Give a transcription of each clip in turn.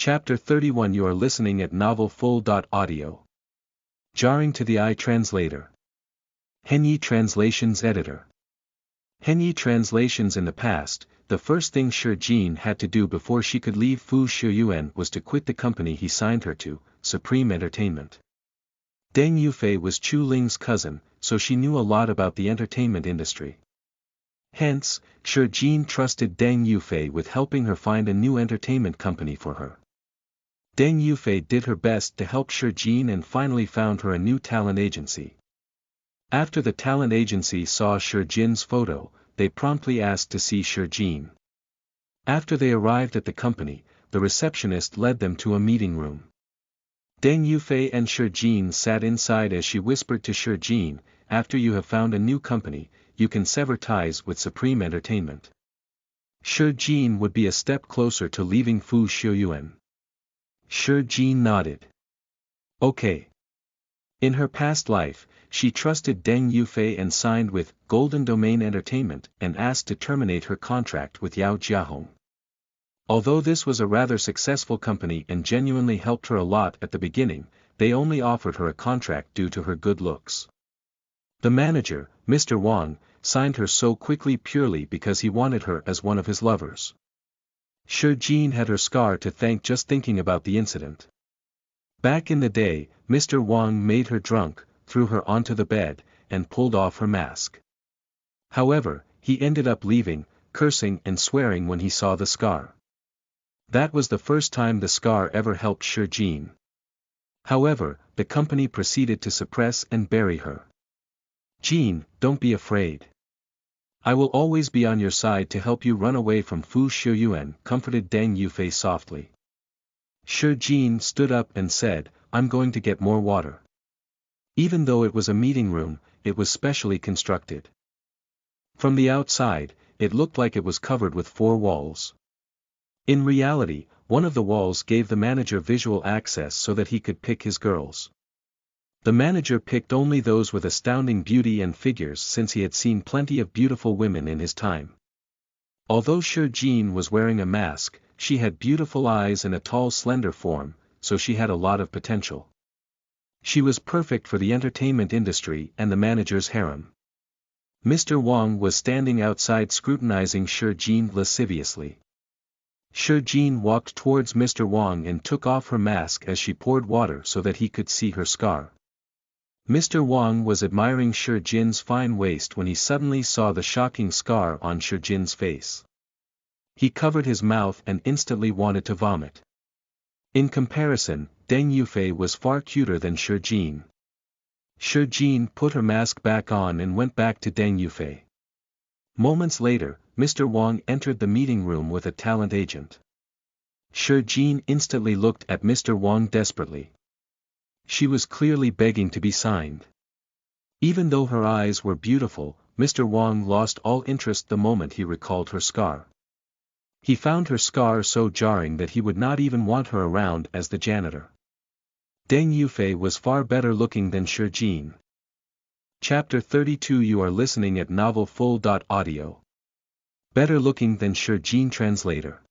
Chapter 31 You are listening at Novel Full. Audio. Jarring to the eye translator. Henyi Translations Editor. Henyi Translations. In the past, the first thing Shi Jin had to do before she could leave Fu Shiyuan was to quit the company he signed her to, Supreme Entertainment. Deng Yufei was Chu Ling's cousin, so she knew a lot about the entertainment industry. Hence, Shi Jin trusted Deng Yufei with helping her find a new entertainment company for her. Deng Yufei did her best to help Shi Jin and finally found her a new talent agency. After the talent agency saw Shi Jin's photo, they promptly asked to see Shi Jin. After they arrived at the company, the receptionist led them to a meeting room. Deng Yufei and Shi Jin sat inside as she whispered to Shi Jin, "After you have found a new company, you can sever ties with Supreme Entertainment." Shi Jin would be a step closer to leaving Fu Shiyuan. Shi Jin nodded. Okay. In her past life, she trusted Deng Yufei and signed with Golden Domain Entertainment and asked to terminate her contract with Yao Jiahong. Although this was a rather successful company and genuinely helped her a lot at the beginning, they only offered her a contract due to her good looks. The manager, Mr. Wang, signed her so quickly purely because he wanted her as one of his lovers. Shi Jin had her scar to thank just thinking about the incident. Back in the day, Mr. Wang made her drunk, threw her onto the bed, and pulled off her mask. However, he ended up leaving, cursing and swearing when he saw the scar. That was the first time the scar ever helped Shi Jin. However, the company proceeded to suppress and bury her. "Jin, don't be afraid. I will always be on your side to help you run away from Fu Shiyuan," comforted Deng Yufei softly. Shi Jin stood up and said, "I'm going to get more water." Even though it was a meeting room, it was specially constructed. From the outside, it looked like it was covered with 4 walls. In reality, one of the walls gave the manager visual access so that he could pick his girls. The manager picked only those with astounding beauty and figures since he had seen plenty of beautiful women in his time. Although Shi Jin was wearing a mask, she had beautiful eyes and a tall slender form, so she had a lot of potential. She was perfect for the entertainment industry and the manager's harem. Mr. Wang was standing outside scrutinizing Shi Jin lasciviously. Shi Jin walked towards Mr. Wang and took off her mask as she poured water so that he could see her scar. Mr. Wang was admiring Shi Jin's fine waist when he suddenly saw the shocking scar on Shi Jin's face. He covered his mouth and instantly wanted to vomit. In comparison, Deng Yufei was far cuter than Shi Jin. Shi Jin put her mask back on and went back to Deng Yufei. Moments later, Mr. Wang entered the meeting room with a talent agent. Shi Jin instantly looked at Mr. Wang desperately. She was clearly begging to be signed. Even though her eyes were beautiful, Mr. Wang lost all interest the moment he recalled her scar. He found her scar so jarring that he would not even want her around as the janitor. Deng Yufei was far better looking than Shi Jin. Chapter 32 You are listening at Novel Full. Audio. Better looking than Shi Jin translator.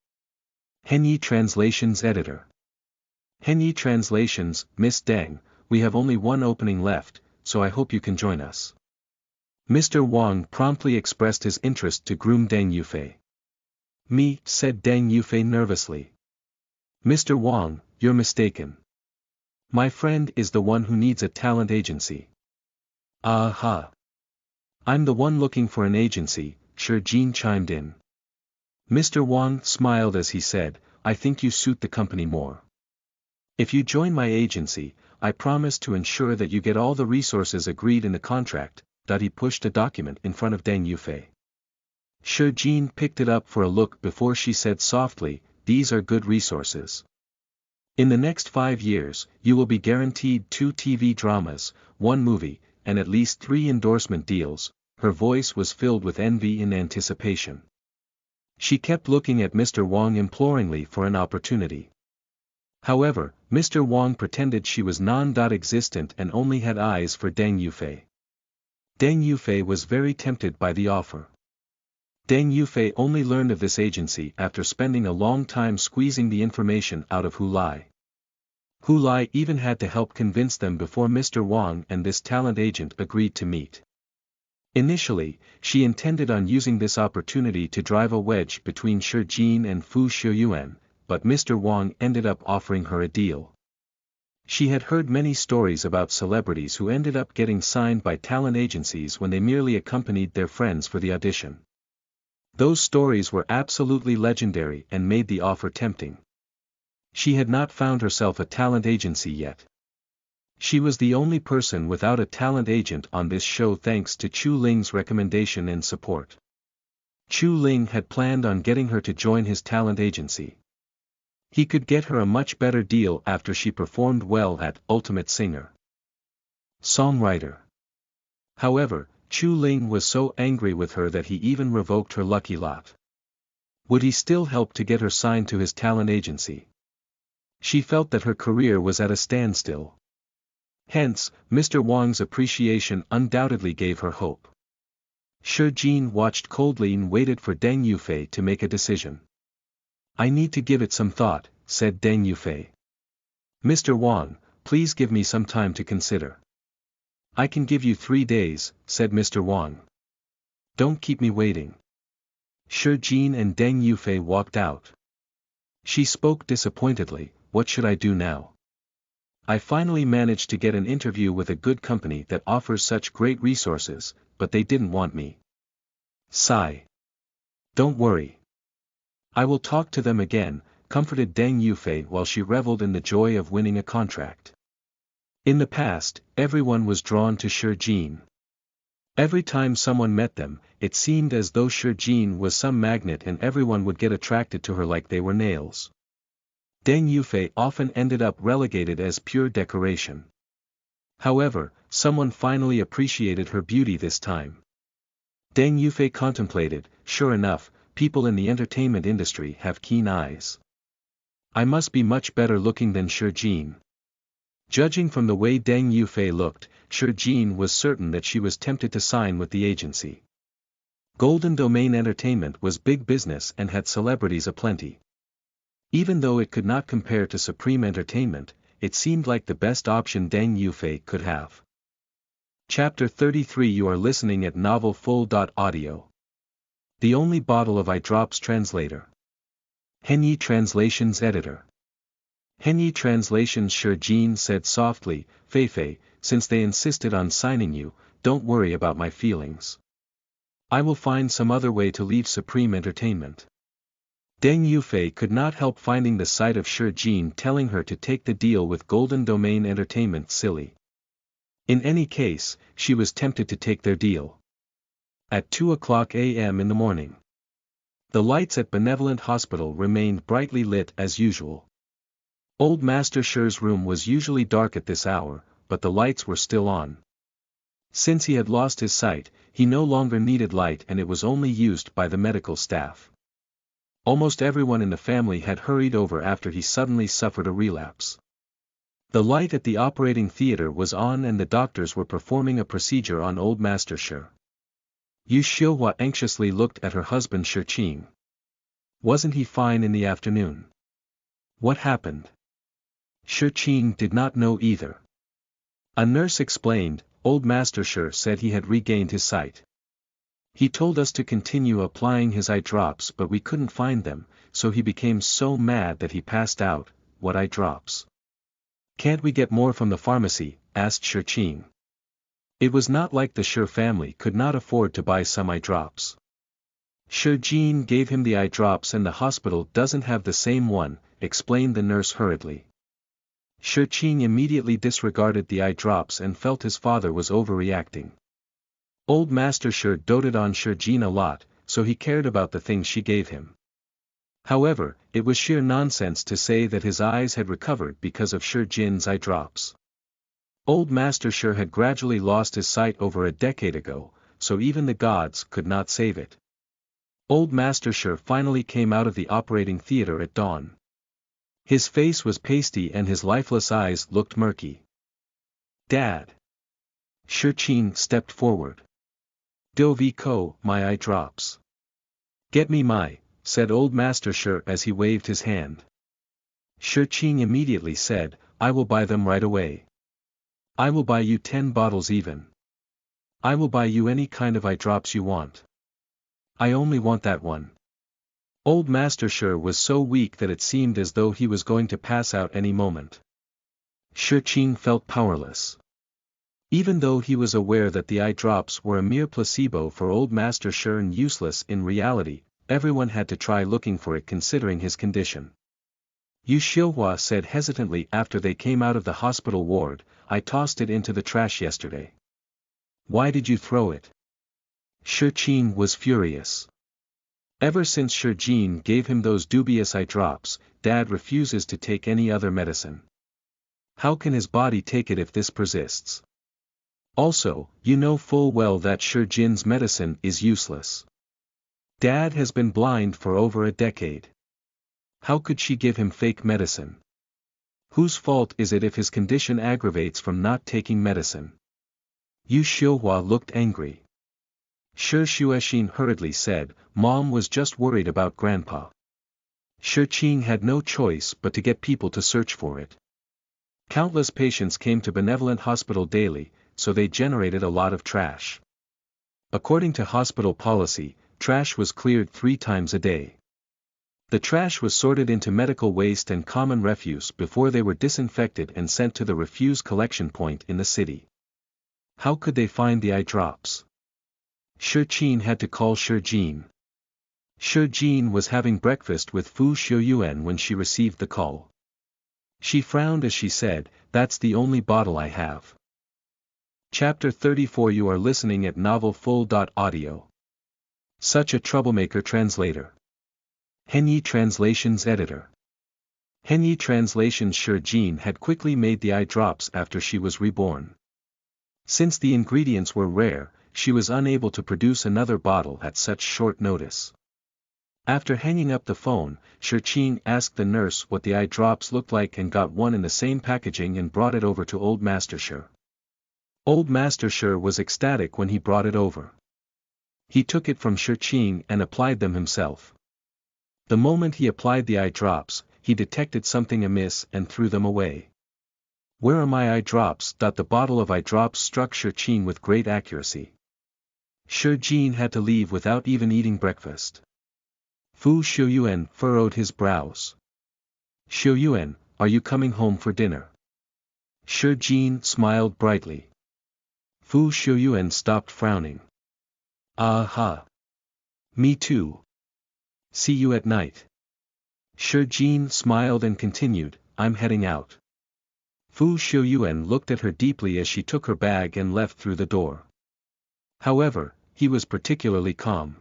Henyi Translations Editor. Henyi Translations. Miss Deng, we have only one opening left, so I hope you can join us. Mr. Wang promptly expressed his interest to groom Deng Yufei. "Me," said Deng Yufei nervously. "Mr. Wang, you're mistaken. My friend is the one who needs a talent agency." "Aha. I'm the one looking for an agency," Shi Jin chimed in. Mr. Wang smiled as he said, "I think you suit the company more. If you join my agency, I promise to ensure that you get all the resources agreed in the contract." He pushed a document in front of Deng Yufei. Shi Jin picked it up for a look before she said softly, "These are good resources. In the next 5 years, you will be guaranteed 2 TV dramas, 1 movie, and at least 3 endorsement deals." Her voice was filled with envy and anticipation. She kept looking at Mr. Wang imploringly for an opportunity. However, Mr. Wang pretended she was non-existent and only had eyes for Deng Yufei. Deng Yufei was very tempted by the offer. Deng Yufei only learned of this agency after spending a long time squeezing the information out of Hu Lai. Hu Lai even had to help convince them before Mr. Wang and this talent agent agreed to meet. Initially, she intended on using this opportunity to drive a wedge between Shi Jin and Fu Shiyuan, but Mr. Wang ended up offering her a deal. She had heard many stories about celebrities who ended up getting signed by talent agencies when they merely accompanied their friends for the audition. Those stories were absolutely legendary and made the offer tempting. She had not found herself a talent agency yet. She was the only person without a talent agent on this show thanks to Chu Ling's recommendation and support. Chu Ling had planned on getting her to join his talent agency. He could get her a much better deal after she performed well at Ultimate Singer. Songwriter. However, Chu Ling was so angry with her that he even revoked her lucky lot. Would he still help to get her signed to his talent agency? She felt that her career was at a standstill. Hence, Mr. Wang's appreciation undoubtedly gave her hope. Shi Jin watched coldly and waited for Deng Yufei to make a decision. "I need to give it some thought," said Deng Yufei. "Mr. Wang, please give me some time to consider." "I can give you 3 days," said Mr. Wang. "Don't keep me waiting." Shi Jin and Deng Yufei walked out. She spoke disappointedly, "What should I do now? I finally managed to get an interview with a good company that offers such great resources, but they didn't want me." Sigh. "Don't worry. I will talk to them again," comforted Deng Yufei while she reveled in the joy of winning a contract. In the past, everyone was drawn to Shi Jin. Every time someone met them, it seemed as though Shi Jin was some magnet and everyone would get attracted to her like they were nails. Deng Yufei often ended up relegated as pure decoration. However, someone finally appreciated her beauty this time. Deng Yufei contemplated, "Sure enough, people in the entertainment industry have keen eyes. I must be much better looking than Shi Jin." Judging from the way Deng Yufei looked, Shi Jin was certain that she was tempted to sign with the agency. Golden Domain Entertainment was big business and had celebrities aplenty. Even though it could not compare to Supreme Entertainment, it seemed like the best option Deng Yufei could have. Chapter 33. You are listening at novelfull.audio. The Only Bottle of Eye Drops Translator. Henyi Translations Editor. Henyi Translations. Shi Jin said softly, "Feifei, since they insisted on signing you, don't worry about my feelings. I will find some other way to leave Supreme Entertainment." Deng Yufei could not help finding the sight of Shi Jin telling her to take the deal with Golden Domain Entertainment silly. In any case, she was tempted to take their deal. At 2:00 a.m. in the morning. The lights at Benevolent Hospital remained brightly lit as usual. Old Master Shi's room was usually dark at this hour, but the lights were still on. Since he had lost his sight, he no longer needed light and it was only used by the medical staff. Almost everyone in the family had hurried over after he suddenly suffered a relapse. The light at the operating theater was on and the doctors were performing a procedure on Old Master Shi. Yu Xiuhua anxiously looked at her husband Shi Qing. "Wasn't he fine in the afternoon? What happened?" Shi Qing did not know either. A nurse explained, "Old Master Shi said he had regained his sight. He told us to continue applying his eye drops but we couldn't find them, so he became so mad that he passed out." "What eye drops? Can't we get more from the pharmacy?" asked Shi Qing. It was not like the Shi family could not afford to buy some eye drops. "Shi Jin gave him the eye drops and the hospital doesn't have the same one," explained the nurse hurriedly. Shi Qing immediately disregarded the eye drops and felt his father was overreacting. Old Master Shi doted on Shi Jin a lot, so he cared about the things she gave him. However, it was sheer nonsense to say that his eyes had recovered because of Shi Jin's eye drops. Old Master Shi had gradually lost his sight over a decade ago, so even the gods could not save it. Old Master Shi finally came out of the operating theater at dawn. His face was pasty and his lifeless eyes looked murky. "Dad." Shi Qing stepped forward. "Do vi ko, my eye drops." Get me said old Master Shi as he waved his hand. Shi Qing immediately said, I will buy them right away. I will buy you 10 bottles even. I will buy you any kind of eye drops you want. I only want that one. Old Master Shi was so weak that it seemed as though he was going to pass out any moment. Shi Qing felt powerless. Even though he was aware that the eye drops were a mere placebo for old Master Shi and useless in reality, everyone had to try looking for it considering his condition. Yu Xiuhua said hesitantly after they came out of the hospital ward, I tossed it into the trash yesterday. Why did you throw it? Shi Qing was furious. Ever since Shi Jin gave him those dubious eye drops, Dad refuses to take any other medicine. How can his body take it if this persists? Also, you know full well that Shi Jin's medicine is useless. Dad has been blind for over a decade. How could she give him fake medicine? Whose fault is it if his condition aggravates from not taking medicine? Yu Xiuhua looked angry. Shi Xuexin hurriedly said, Mom was just worried about Grandpa. Shi Qing had no choice but to get people to search for it. Countless patients came to Benevolent Hospital daily, so they generated a lot of trash. According to hospital policy, trash was cleared 3 times a day. The trash was sorted into medical waste and common refuse before they were disinfected and sent to the refuse collection point in the city. How could they find the eye drops? Shi Qing had to call Shi Jin. Shi Jin was having breakfast with Fu Xiuyuan when she received the call. She frowned as she said, That's the only bottle I have. Chapter 34 You are listening at novelfull.audio. Such a troublemaker translator. Henyi Translations Editor. Henyi Translations Shi Jin had quickly made the eye drops after she was reborn. Since the ingredients were rare, she was unable to produce another bottle at such short notice. After hanging up the phone, Shi Qing asked the nurse what the eye drops looked like and got one in the same packaging and brought it over to Old Master Shi. Old Master Shi was ecstatic when he brought it over. He took it from Shi Qing and applied them himself. The moment he applied the eye drops, he detected something amiss and threw them away. Where are my eye drops? The bottle of eye drops struck Shi Qing with great accuracy. Shi Jin had to leave without even eating breakfast. Fu Xiuyuan furrowed his brows. Xiuyuan, are you coming home for dinner? Shi Jin smiled brightly. Fu Xiuyuan stopped frowning. Ah-ha. Me too. See you at night. Shi Jin smiled and continued, I'm heading out. Fu Xiuyuan looked at her deeply as she took her bag and left through the door. However, he was particularly calm.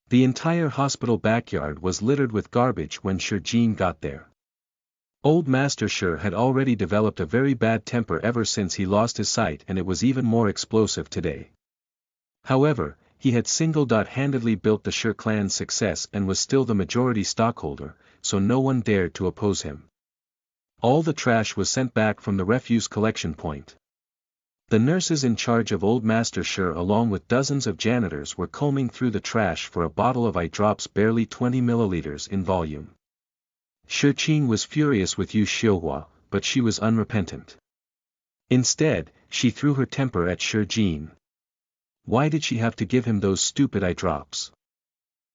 The entire hospital backyard was littered with garbage when Shi Jin got there. Old Master Shi had already developed a very bad temper ever since he lost his sight, and it was even more explosive today. However, he had single-handedly built the Shi clan's success and was still the majority stockholder, so no one dared to oppose him. All the trash was sent back from the refuse collection point. The nurses in charge of Old Master Shi along with dozens of janitors were combing through the trash for a bottle of eye drops barely 20 milliliters in volume. Shi Qing was furious with Yu Xiuhua, but she was unrepentant. Instead, she threw her temper at Shi Jin. Why did she have to give him those stupid eye drops?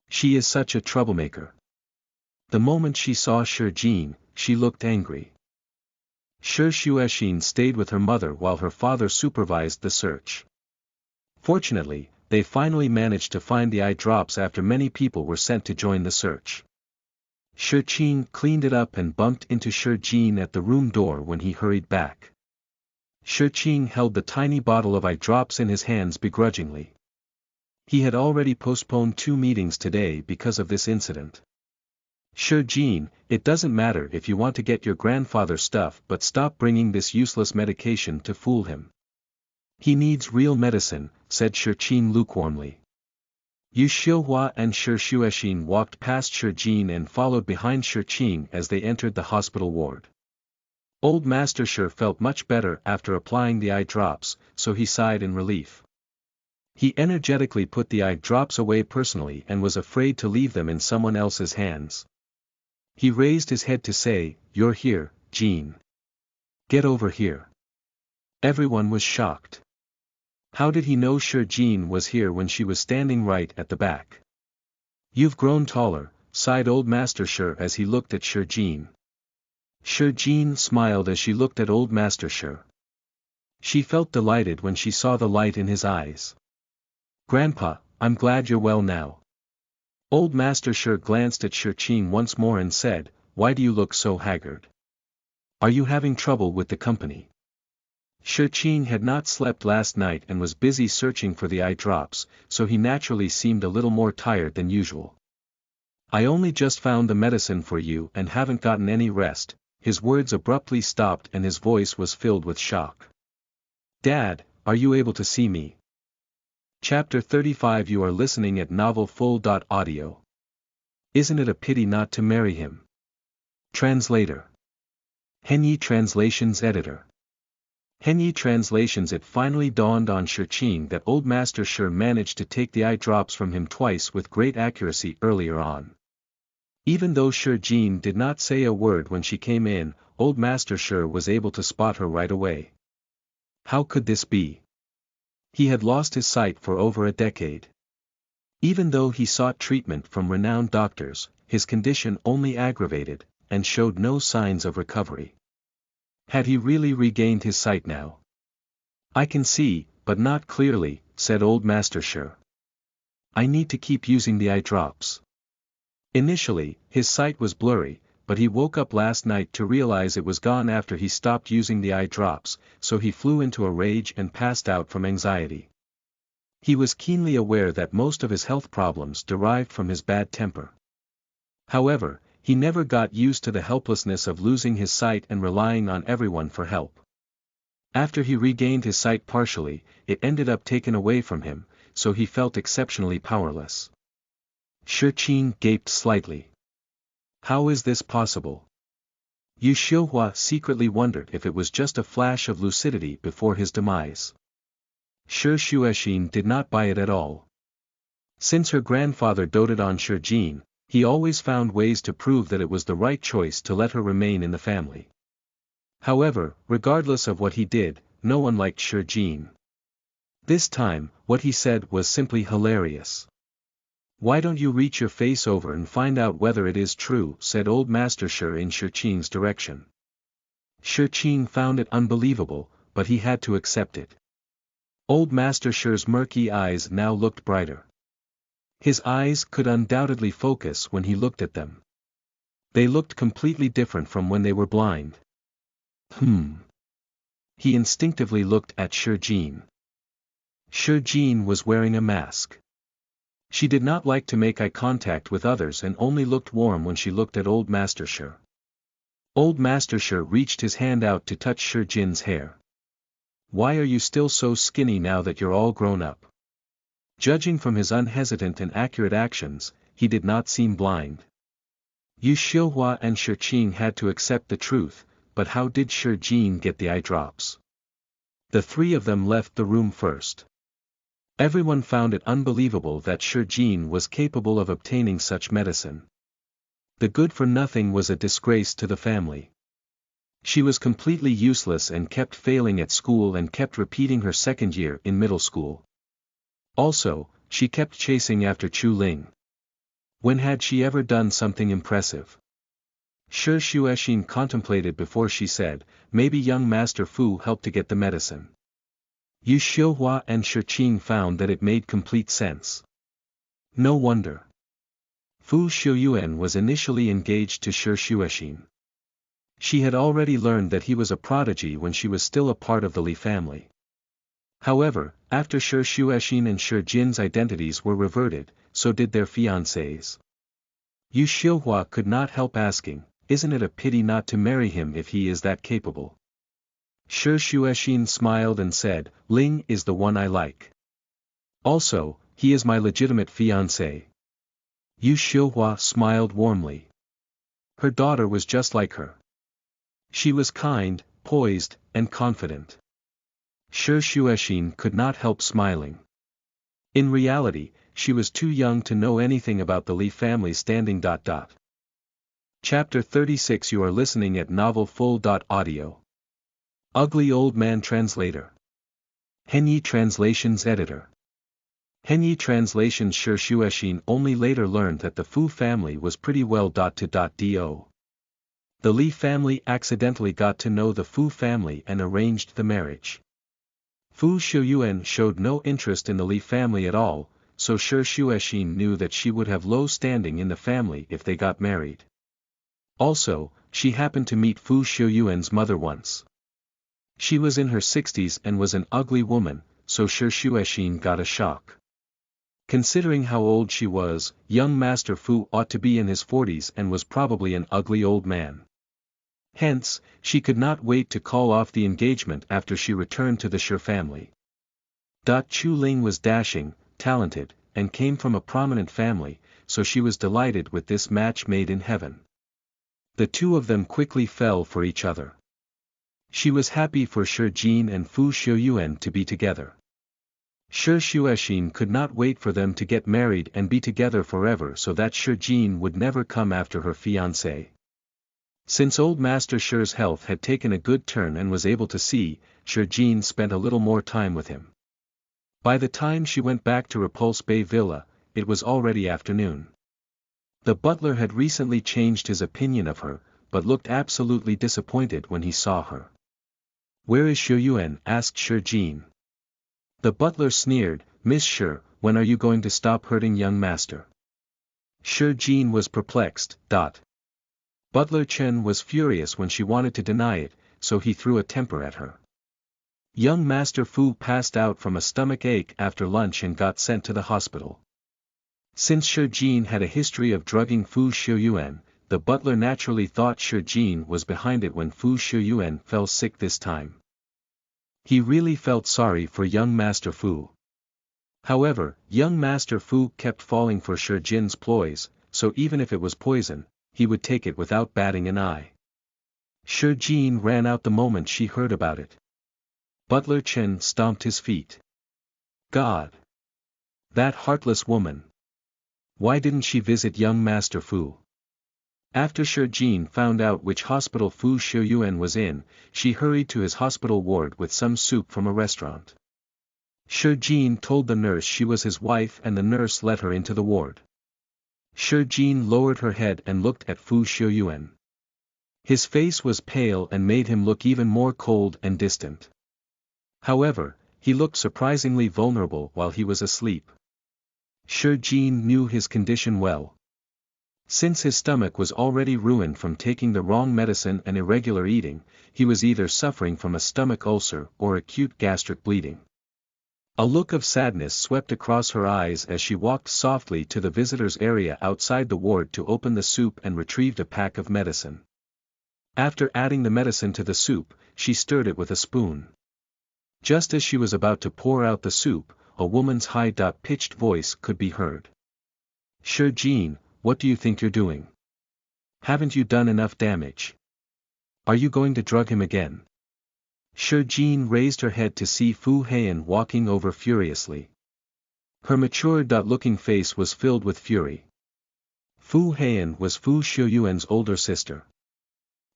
She is such a troublemaker. The moment she saw Shi Jin, she looked angry. Shi Xuexin stayed with her mother while her father supervised the search. Fortunately, they finally managed to find the eye drops after many people were sent to join the search. Shi Qing cleaned it up and bumped into Shi Jin at the room door when he hurried back. Shi Qing held the tiny bottle of eye drops in his hands begrudgingly. He had already postponed 2 meetings today because of this incident. Shi Jin, it doesn't matter if you want to get your grandfather's stuff, but stop bringing this useless medication to fool him. He needs real medicine, said Shi Qing lukewarmly. Yu Xiuhua and Shi Xuexin walked past Shi Jin and followed behind Shi Qing as they entered the hospital ward. Old Master Shi felt much better after applying the eye drops, so he sighed in relief. He energetically put the eye drops away personally and was afraid to leave them in someone else's hands. He raised his head to say, "You're here, Jean. Get over here." Everyone was shocked. How did he know Jean was here when she was standing right at the back? "You've grown taller," sighed Old Master as he looked at Jean. Jean smiled as she looked at Old Master. She felt delighted when she saw the light in his eyes. "Grandpa, I'm glad you're well now." Old Master glanced at Jean once more and said, "Why do you look so haggard? Are you having trouble with the company?" Jean had not slept last night and was busy searching for the eye drops, so he naturally seemed a little more tired than usual. "I only just found the medicine for you and haven't gotten any rest." His words abruptly stopped and his voice was filled with shock. "Dad, are you able to see me?" Chapter 35. You are listening at novelfull.audio. Isn't it a pity not to marry him? Translator. Henyi Translations Editor. Henyi Translations. It finally dawned on Jean that Old Master managed to take the eye drops from him twice with great accuracy earlier on. Even though Jean did not say a word when she came in, Old Master was able to spot her right away. How could this be? He had lost his sight for over a decade. Even though he sought treatment from renowned doctors, his condition only aggravated, and showed no signs of recovery. Had he really regained his sight now? "I can see, but not clearly," said Old Master. "I need to keep using the eye drops." Initially, his sight was blurry, but he woke up last night to realize it was gone after he stopped using the eye drops, so he flew into a rage and passed out from anxiety. He was keenly aware that most of his health problems derived from his bad temper. However, he never got used to the helplessness of losing his sight and relying on everyone for help. After he regained his sight partially, it ended up taken away from him, so he felt exceptionally powerless. Jean gaped slightly. How is this possible? Yu Xiuhua secretly wondered if it was just a flash of lucidity before his demise. Shi Xuexin did not buy it at all. Since her grandfather doted on Jean, he always found ways to prove that it was the right choice to let her remain in the family. However, regardless of what he did, no one liked Jean. This time, what he said was simply hilarious. "Why don't you reach your face over and find out whether it is true?" said Old Master in Jean's direction. Jean found it unbelievable, but he had to accept it. Old Master murky eyes now looked brighter. His eyes could undoubtedly focus when he looked at them. They looked completely different from when they were blind. He instinctively looked at Jean. Jean was wearing a mask. She did not like to make eye contact with others and only looked warm when she looked at Old Master. Old Master reached his hand out to touch Jin's hair. "Why are you still so skinny now that you're all grown up?" Judging from his unhesitant and accurate actions, he did not seem blind. Yu Xiuhua and Jean had to accept the truth, but how did Jean get the eye drops? The three of them left the room first. Everyone found it unbelievable that Jean was capable of obtaining such medicine. The good-for-nothing was a disgrace to the family. She was completely useless and kept failing at school and kept repeating her second year in middle school. Also, she kept chasing after Chu Ling. When had she ever done something impressive? Shi Xuexin contemplated before she said, "Maybe young Master Fu helped to get the medicine." Yu Xiuhua and Jean found that it made complete sense. No wonder. Fu Xiuyuan was initially engaged to Shi Xuexin. She had already learned that he was a prodigy when she was still a part of the Li family. However, after Shi Xuexin and Shi Jin's identities were reverted, so did their fiancés. Yu Xiuhua could not help asking, "Isn't it a pity not to marry him if he is that capable?" Shi Xuexin smiled and said, "Ling is the one I like. Also, he is my legitimate fiancé." Yu Xiuhua smiled warmly. Her daughter was just like her. She was kind, poised, and confident. Shi Xuexin could not help smiling. In reality, she was too young to know anything about the Lee family standing. Chapter 36 You are listening at novelfull.audio. Ugly Old Man Translator. Henyi Translations Editor. Henyi Translations Shi Shueshin only later learned that the Fu family was pretty well. Do. The Li family accidentally got to know the Fu family and arranged the marriage. Fu Xiuyuan showed no interest in the Li family at all, so Shi Shueshin knew that she would have low standing in the family if they got married. Also, she happened to meet Fu Xiuyuan's mother once. She was in her 60s and was an ugly woman, so Shi Shueshin got a shock. Considering how old she was, young Master Fu ought to be in his 40s and was probably an ugly old man. Hence, she could not wait to call off the engagement after she returned to the Shi family. Chu Ling was dashing, talented, and came from a prominent family, so she was delighted with this match made in heaven. The two of them quickly fell for each other. She was happy for Shi Jin and Fu Xiuyuan to be together. Shi Shueshin could not wait for them to get married and be together forever so that Shi Jin would never come after her fiancé. Since old Master Shi's health had taken a good turn and was able to see, Shi Jin spent a little more time with him. By the time she went back to Repulse Bay Villa, it was already afternoon. The butler had recently changed his opinion of her, but looked absolutely disappointed when he saw her. "Where is Xiuyuan?" asked Shi Jin. The butler sneered, "Miss Shi, when are you going to stop hurting young master?" Shi Jin was perplexed. Butler Chen was furious when she wanted to deny it, so he threw a temper at her. Young Master Fu passed out from a stomach ache after lunch and got sent to the hospital. Since Shi Jin had a history of drugging Fu Xiuyuan, the butler naturally thought Shi Jin was behind it when Fu Xiuyuan fell sick this time. He really felt sorry for young Master Fu. However, young Master Fu kept falling for Shi Jin's ploys, so even if it was poison, he would take it without batting an eye. Shi Jin ran out the moment she heard about it. Butler Chen stomped his feet. God! That heartless woman! Why didn't she visit young Master Fu? After Shi Jin found out which hospital Fu Xiuyuan was in, she hurried to his hospital ward with some soup from a restaurant. Shi Jin told the nurse she was his wife and the nurse let her into the ward. Shi Jin lowered her head and looked at Fu Xiuyuan. His face was pale and made him look even more cold and distant. However, he looked surprisingly vulnerable while he was asleep. Shi Jin knew his condition well. Since his stomach was already ruined from taking the wrong medicine and irregular eating, he was either suffering from a stomach ulcer or acute gastric bleeding. A look of sadness swept across her eyes as she walked softly to the visitors' area outside the ward to open the soup and retrieved a pack of medicine. After adding the medicine to the soup, she stirred it with a spoon. Just as she was about to pour out the soup, a woman's high-pitched voice could be heard. "Shi Jin, what do you think you're doing? Haven't you done enough damage? Are you going to drug him again?" Shi Jin raised her head to see Fu Heian walking over furiously. Her mature-looking face was filled with fury. Fu Heian was Fu Xiuyuan's older sister.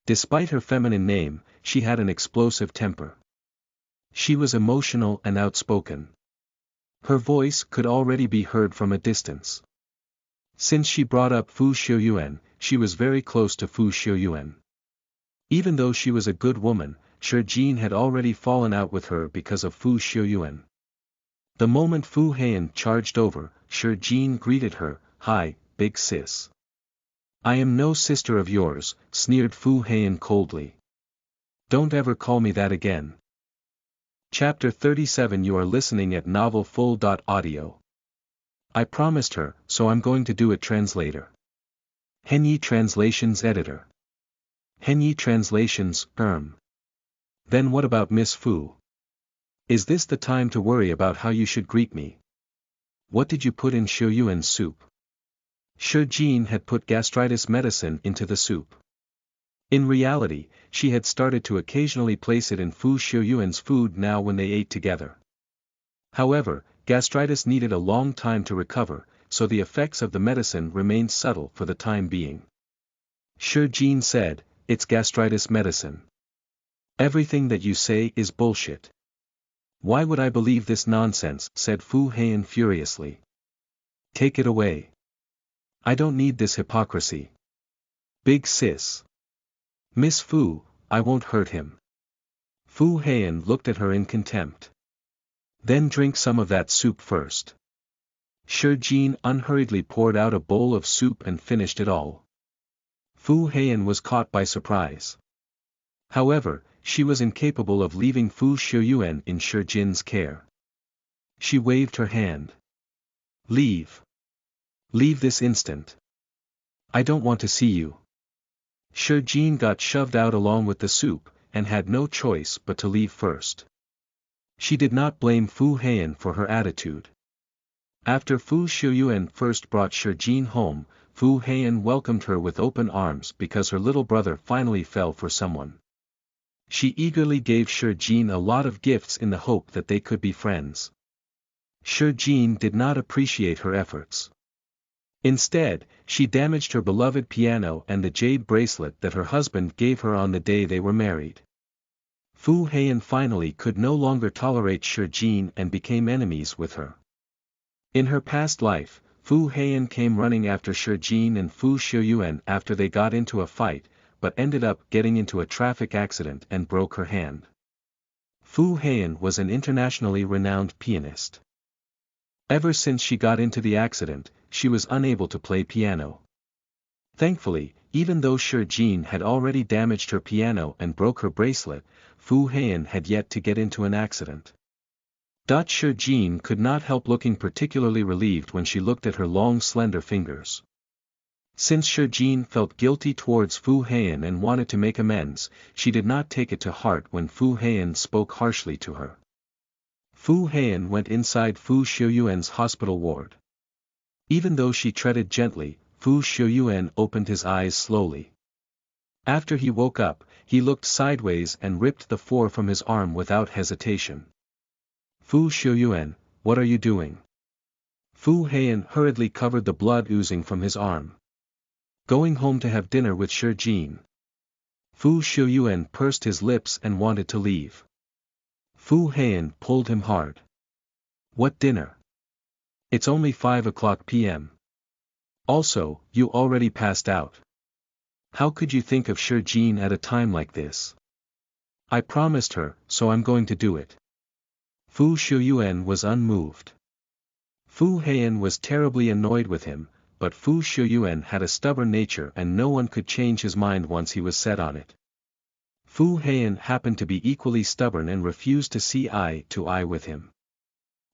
Despite her feminine name, she had an explosive temper. She was emotional and outspoken. Her voice could already be heard from a distance. Since she brought up Fu Xiuyuan, she was very close to Fu Xiuyuan. Even though she was a good woman, Shi Jin had already fallen out with her because of Fu Xiuyuan. The moment Fu Heian charged over, Shi Jin greeted her, "Hi, big sis." "I am no sister of yours," sneered Fu Heian coldly. "Don't ever call me that again." Chapter 37 You are listening at novelfull.audio. I promised her, so I'm going to do it. Translator. Henyi Translations Editor. Henyi Translations, Then what about Miss Fu? Is this the time to worry about how you should greet me? What did you put in Xiuyuan's soup? Shi Jin had put gastritis medicine into the soup. In reality, she had started to occasionally place it in Fu Xiuyuan's food now when they ate together. However, gastritis needed a long time to recover, so the effects of the medicine remained subtle for the time being. Shi Jin said, "It's gastritis medicine. Everything that you say is bullshit." "Why would I believe this nonsense?" said Fu Heian furiously. "Take it away. I don't need this hypocrisy. Big sis. Miss Fu, I won't hurt him." Fu Heian looked at her in contempt. "Then drink some of that soup first." Shi Jin unhurriedly poured out a bowl of soup and finished it all. Fu Heian was caught by surprise. However, she was incapable of leaving Fu Shiyuan in Shi Jin's care. She waved her hand. "Leave. Leave this instant. I don't want to see you." Shi Jin got shoved out along with the soup, and had no choice but to leave first. She did not blame Fu Heian for her attitude. After Fu Shiyuan first brought Shi Jin home, Fu Heian welcomed her with open arms because her little brother finally fell for someone. She eagerly gave Shi Jin a lot of gifts in the hope that they could be friends. Shi Jin did not appreciate her efforts. Instead, she damaged her beloved piano and the jade bracelet that her husband gave her on the day they were married. Fu Heian finally could no longer tolerate Shi Jin and became enemies with her. In her past life, Fu Heian came running after Shi Jin and Fu Shiyuan after they got into a fight, but ended up getting into a traffic accident and broke her hand. Fu Heian was an internationally renowned pianist. Ever since she got into the accident, she was unable to play piano. Thankfully, even though Shi Jin had already damaged her piano and broke her bracelet, Fu Heian had yet to get into an accident. Shi Jin could not help looking particularly relieved when she looked at her long slender fingers. Since Shi Jin felt guilty towards Fu Heian and wanted to make amends, she did not take it to heart when Fu Heian spoke harshly to her. Fu Heian went inside Fu Shiyuan's hospital ward. Even though she treaded gently, Fu Shiyuan opened his eyes slowly. After he woke up, he looked sideways and ripped the 4 from his arm without hesitation. "Fu Shiyuan, what are you doing?" Fu Heian hurriedly covered the blood oozing from his arm. "Going home to have dinner with Shi Jin." Fu Shiyuan pursed his lips and wanted to leave. Fu Heian pulled him hard. "What dinner? It's only 5 p.m. Also, you already passed out. How could you think of Shi Jin at a time like this?" "I promised her, so I'm going to do it." Fu Shiyuan was unmoved. Fu Heian was terribly annoyed with him, but Fu Shiyuan had a stubborn nature and no one could change his mind once he was set on it. Fu Heian happened to be equally stubborn and refused to see eye to eye with him.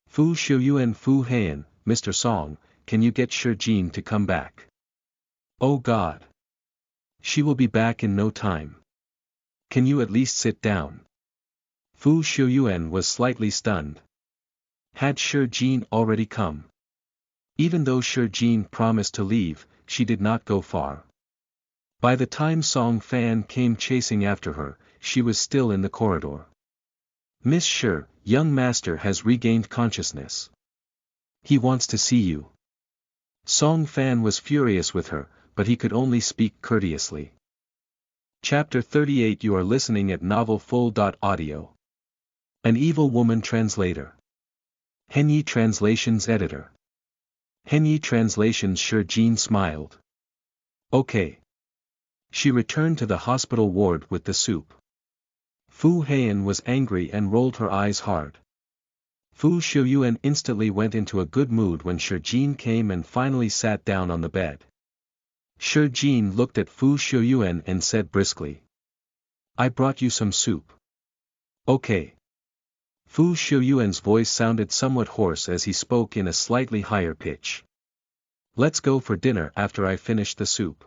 "Fu Shiyuan, Fu Heian, Mr. Song, can you get Shi Jin to come back?" "Oh God! She will be back in no time. Can you at least sit down?" Fu Shiyuan was slightly stunned. Had Shi Jin already come? Even though Shi Jin promised to leave, she did not go far. By the time Song Fan came chasing after her, she was still in the corridor. "Miss Shi, young master has regained consciousness. He wants to see you." Song Fan was furious with her, but he could only speak courteously. Chapter 38. You are listening at novelfull.audio. An Evil Woman Translator. Henyi Translations Editor. Henyi Translations. Shi Jin smiled. "Okay." She returned to the hospital ward with the soup. Fu Heian was angry and rolled her eyes hard. Fu Shiyuan instantly went into a good mood when Shi Jin came and finally sat down on the bed. Shi Jin looked at Fu Shiyuan and said briskly, "I brought you some soup." "Okay." Fu Shiyuan's voice sounded somewhat hoarse as he spoke in a slightly higher pitch. "Let's go for dinner after I finish the soup."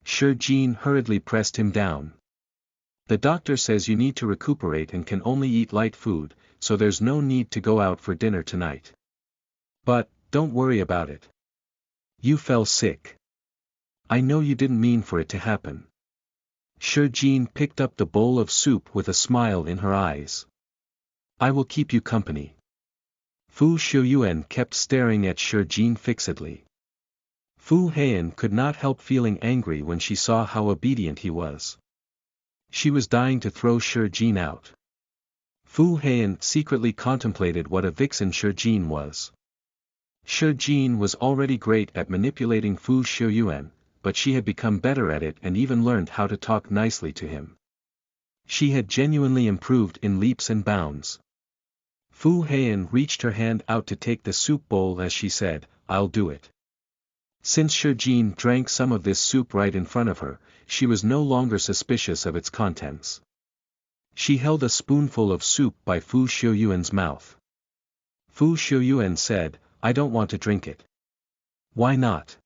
Shi Jin hurriedly pressed him down. "The doctor says you need to recuperate and can only eat light food, so there's no need to go out for dinner tonight. But, don't worry about it. You fell sick. I know you didn't mean for it to happen." Shi Jin picked up the bowl of soup with a smile in her eyes. "I will keep you company." Fu Xiuyuan kept staring at Shi Jin fixedly. Fu Heian could not help feeling angry when she saw how obedient he was. She was dying to throw Shi Jin out. Fu Heian secretly contemplated what a vixen Shi Jin was. Shi Jin was already great at manipulating Fu Xiuyuan, but she had become better at it and even learned how to talk nicely to him. She had genuinely improved in leaps and bounds. Fu Heian reached her hand out to take the soup bowl as she said, "I'll do it." Since Shi Jin drank some of this soup right in front of her, she was no longer suspicious of its contents. She held a spoonful of soup by Fu Xiuyuan's mouth. Fu Xiuyuan said, "I don't want to drink it." "Why not?"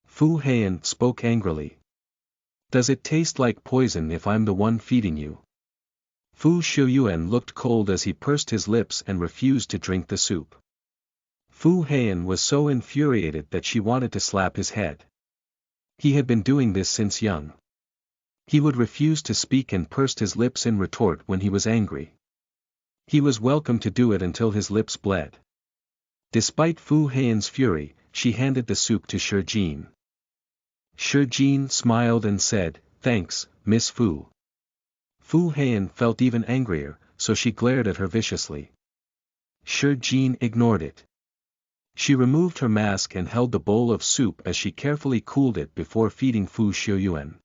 Fu Heian spoke angrily. "Does it taste like poison if I'm the one feeding you?" Fu Xiuyuan looked cold as he pursed his lips and refused to drink the soup. Fu Heian was so infuriated that she wanted to slap his head. He had been doing this since young. He would refuse to speak and pursed his lips in retort when he was angry. He was welcome to do it until his lips bled. Despite Fu Heian's fury, she handed the soup to Shi Jin. Shi Jin smiled and said, "Thanks, Miss Fu." Fu Heian felt even angrier, so she glared at her viciously. Shi Jin ignored it. She removed her mask and held the bowl of soup as she carefully cooled it before feeding Fu Xiuyuan.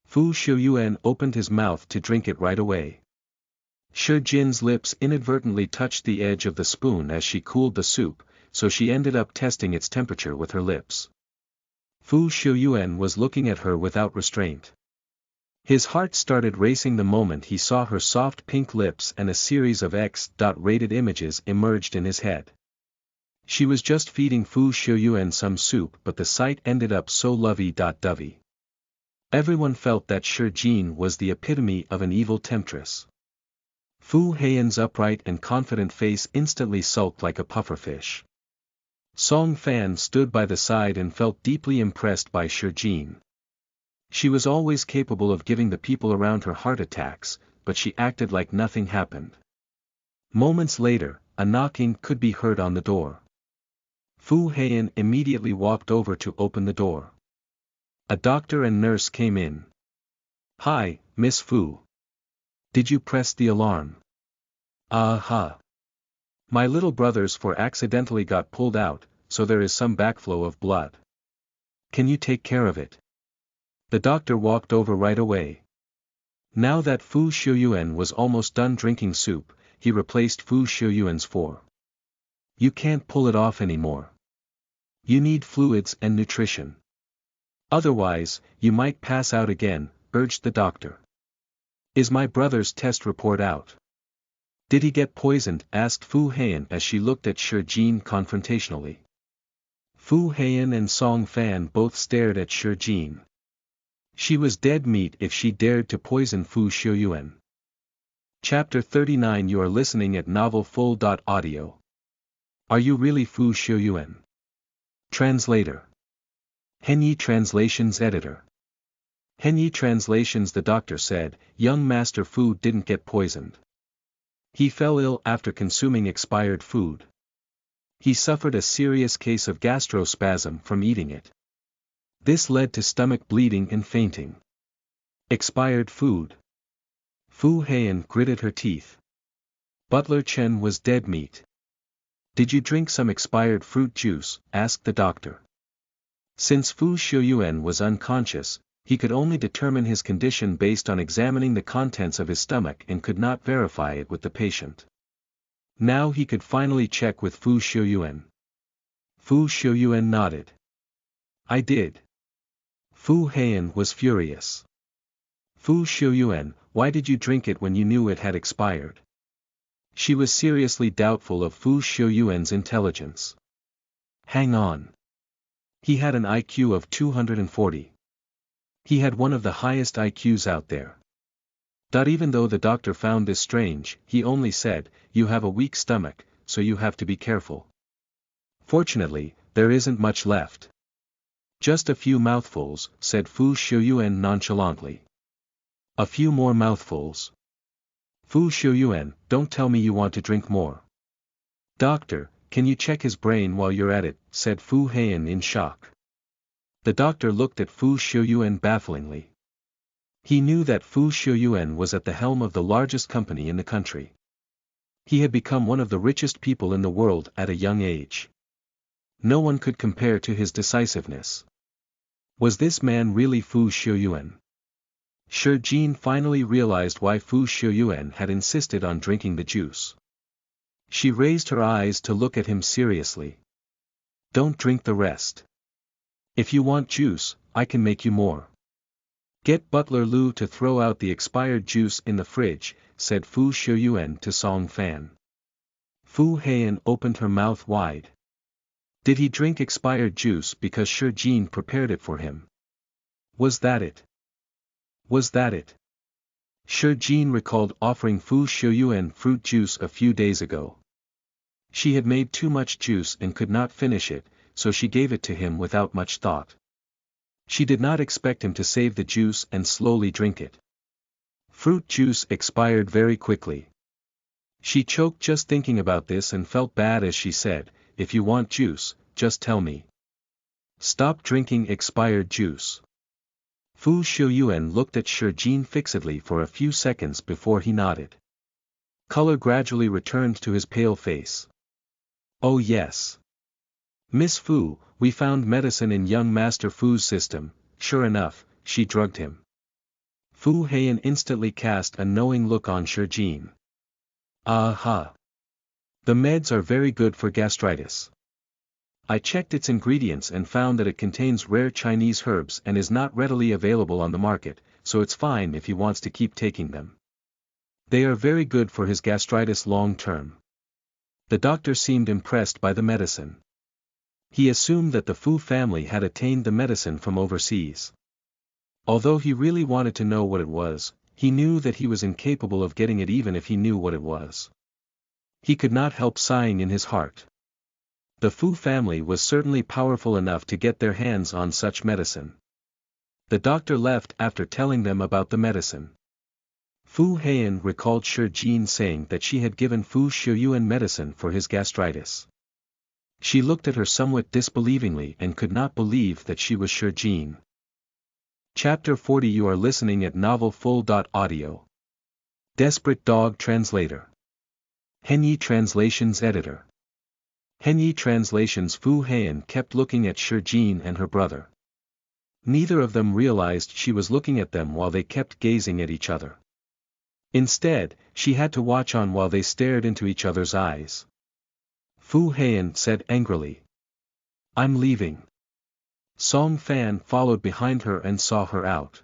Fu Xiuyuan opened his mouth to drink it right away. Shi Jin's lips inadvertently touched the edge of the spoon as she cooled the soup, so she ended up testing its temperature with her lips. Fu Xiuyuan was looking at her without restraint. His heart started racing the moment he saw her soft pink lips and a series of X-rated images emerged in his head. She was just feeding Fu Xiuyuan some soup but the sight ended up so lovey-dovey. Everyone felt that Shi Jin was the epitome of an evil temptress. Fu Heian's upright and confident face instantly sulked like a pufferfish. Song Fan stood by the side and felt deeply impressed by Shi Jin. She was always capable of giving the people around her heart attacks, but she acted like nothing happened. Moments later, a knocking could be heard on the door. Fu Heian immediately walked over to open the door. A doctor and nurse came in. "Hi, Miss Fu. Did you press the alarm?" "Uh-huh. My little brother's foot accidentally got pulled out, so there is some backflow of blood. Can you take care of it?" The doctor walked over right away. Now that Fu Xiuyuan was almost done drinking soup, he replaced Fu Xiuyuan's foot. "You can't pull it off anymore. You need fluids and nutrition. Otherwise, you might pass out again," urged the doctor. "Is my brother's test report out?" "Did he get poisoned?" asked Fu Heian as she looked at Shi Jin confrontationally. Fu Heian and Song Fan both stared at Shi Jin. She was dead meat if she dared to poison Fu Xiuyuan. Chapter 39. You are listening at novelfull.audio. Are you really Fu Xiuyuan? Translator. Henyi Translations Editor. Henyi Translations. The doctor said, young Master Fu didn't get poisoned. He fell ill after consuming expired food. He suffered a serious case of gastrospasm from eating it. This led to stomach bleeding and fainting. Expired food. Fu Heian gritted her teeth. Butler Chen was dead meat. "Did you drink some expired fruit juice?" asked the doctor. Since Fu Xiuyuan was unconscious, he could only determine his condition based on examining the contents of his stomach and could not verify it with the patient. Now he could finally check with Fu Xiuyuan. Fu Xiuyuan nodded. "I did." Fu Heian was furious. "Fu Xiuyuan, why did you drink it when you knew it had expired?" She was seriously doubtful of Fu Xiuyuan's intelligence. Hang on. He had an IQ of 240. He had one of the highest IQs out there. Even though the doctor found this strange, he only said, "You have a weak stomach, so you have to be careful. Fortunately, there isn't much left." "Just a few mouthfuls," said Fu Xiuyuan nonchalantly. "A few more mouthfuls. Fu Xiuyuan, don't tell me you want to drink more." "Doctor, can you check his brain while you're at it?" said Fu Heian in shock. The doctor looked at Fu Xiuyuan bafflingly. He knew that Fu Xiuyuan was at the helm of the largest company in the country. He had become one of the richest people in the world at a young age. No one could compare to his decisiveness. Was this man really Fu Xiuyuan? Shi Jin finally realized why Fu Xiuyuan had insisted on drinking the juice. She raised her eyes to look at him seriously. "Don't drink the rest. If you want juice, I can make you more." "Get Butler Lu to throw out the expired juice in the fridge," said Fu Xiuyuan to Song Fan. Fu Heian opened her mouth wide. Did he drink expired juice because Shi Jin prepared it for him? Was that it? Was that it? Shi Jin recalled offering Fu Xiuyuan fruit juice a few days ago. She had made too much juice and could not finish it, so she gave it to him without much thought. She did not expect him to save the juice and slowly drink it. Fruit juice expired very quickly. She choked just thinking about this and felt bad as she said, "If you want juice, just tell me. Stop drinking expired juice." Fu Xiuyuan looked at Shi Jin fixedly for a few seconds before he nodded. Color gradually returned to his pale face. "Oh yes. Miss Fu, we found medicine in young Master Fu's system." Sure enough, she drugged him. Fu Heian instantly cast a knowing look on Shi Jin. "Aha. The meds are very good for gastritis. I checked its ingredients and found that it contains rare Chinese herbs and is not readily available on the market, so it's fine if he wants to keep taking them. They are very good for his gastritis long term." The doctor seemed impressed by the medicine. He assumed that the Fu family had attained the medicine from overseas. Although he really wanted to know what it was, he knew that he was incapable of getting it even if he knew what it was. He could not help sighing in his heart. The Fu family was certainly powerful enough to get their hands on such medicine. The doctor left after telling them about the medicine. Fu Heian recalled Shi Jin saying that she had given Fu Xiuyuan medicine for his gastritis. She looked at her somewhat disbelievingly and could not believe that she was Shi Jin. Chapter 40. You are listening at novelfull.audio. Desperate Dog Translator. Henyi Translations Editor. Henyi Translations. Fu Heian kept looking at Shi Jin and her brother. Neither of them realized she was looking at them while they kept gazing at each other. Instead, she had to watch on while they stared into each other's eyes. Fu Heian said angrily, "I'm leaving." Song Fan followed behind her and saw her out.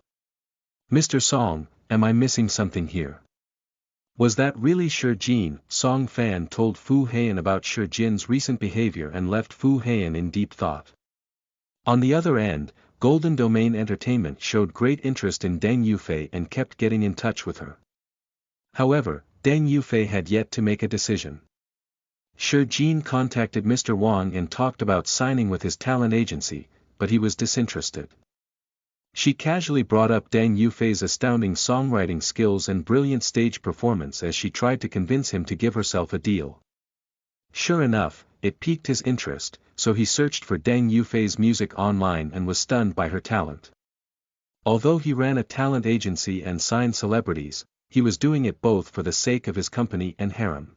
"Mr. Song, am I missing something here?" Was that really Shi Jin? Song Fan told Fu Heian about Shi Jin's recent behavior and left Fu Heian in deep thought. On the other end, Golden Domain Entertainment showed great interest in Deng Yufei and kept getting in touch with her. However, Deng Yufei had yet to make a decision. Shi Jin contacted Mr. Wang and talked about signing with his talent agency, but he was disinterested. She casually brought up Deng Yufei's astounding songwriting skills and brilliant stage performance as she tried to convince him to give herself a deal. Sure enough, it piqued his interest, so he searched for Deng Yufei's music online and was stunned by her talent. Although he ran a talent agency and signed celebrities, he was doing it both for the sake of his company and harem.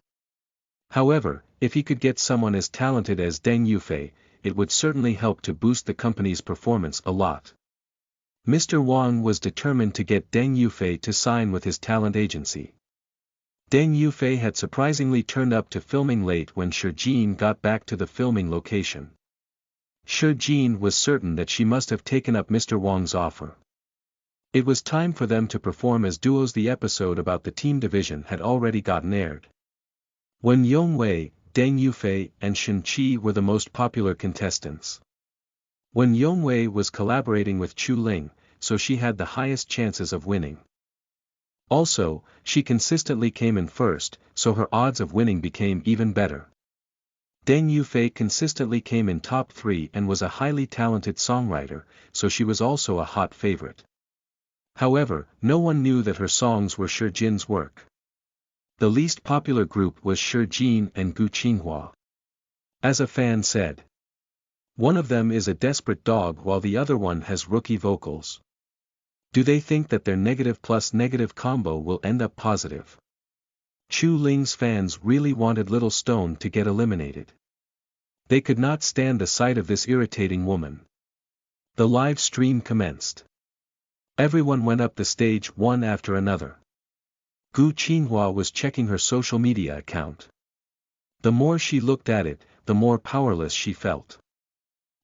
However, if he could get someone as talented as Deng Yufei, it would certainly help to boost the company's performance a lot. Mr. Wang was determined to get Deng Yufei to sign with his talent agency. Deng Yufei had surprisingly turned up to filming late when Shi Jin got back to the filming location. Shi Jin was certain that she must have taken up Mr. Wang's offer. It was time for them to perform as duos. The episode about the team division had already gotten aired. Wen Yongwei, Deng Yufei and Shen Qi were the most popular contestants. Wen Yongwei was collaborating with Chu Ling, so she had the highest chances of winning. Also, she consistently came in first, so her odds of winning became even better. Deng Yufei consistently came in top 3 and was a highly talented songwriter, so she was also a hot favorite. However, no one knew that her songs were Shi Jin's work. The least popular group was Shi Jin and Gu Qinghua. As a fan said, one of them is a desperate dog while the other one has rookie vocals. Do they think that their negative plus negative combo will end up positive? Chu Ling's fans really wanted Little Stone to get eliminated. They could not stand the sight of this irritating woman. The live stream commenced. Everyone went up the stage one after another. Gu Qinghua was checking her social media account. The more she looked at it, the more powerless she felt.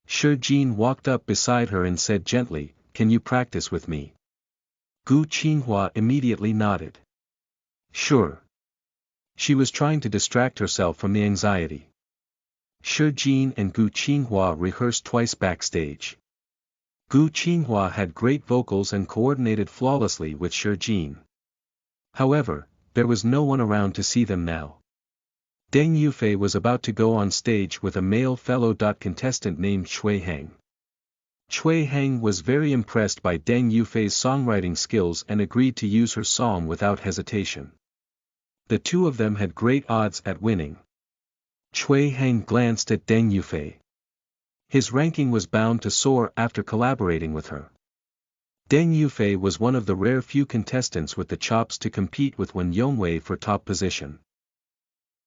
Shi Jin walked up beside her and said gently, "Can you practice with me?" Gu Qinghua immediately nodded. Sure. She was trying to distract herself from the anxiety. Shi Jin and Gu Qinghua rehearsed twice backstage. Gu Qinghua had great vocals and coordinated flawlessly with Shi Jin. However, there was no one around to see them now. Deng Yufei was about to go on stage with a male fellow contestant named Cui Heng. Cui Heng was very impressed by Deng Yufei's songwriting skills and agreed to use her song without hesitation. The two of them had great odds at winning. Cui Heng glanced at Deng Yufei. His ranking was bound to soar after collaborating with her. Deng Yufei was one of the rare few contestants with the chops to compete with Wen Yongwei for top position.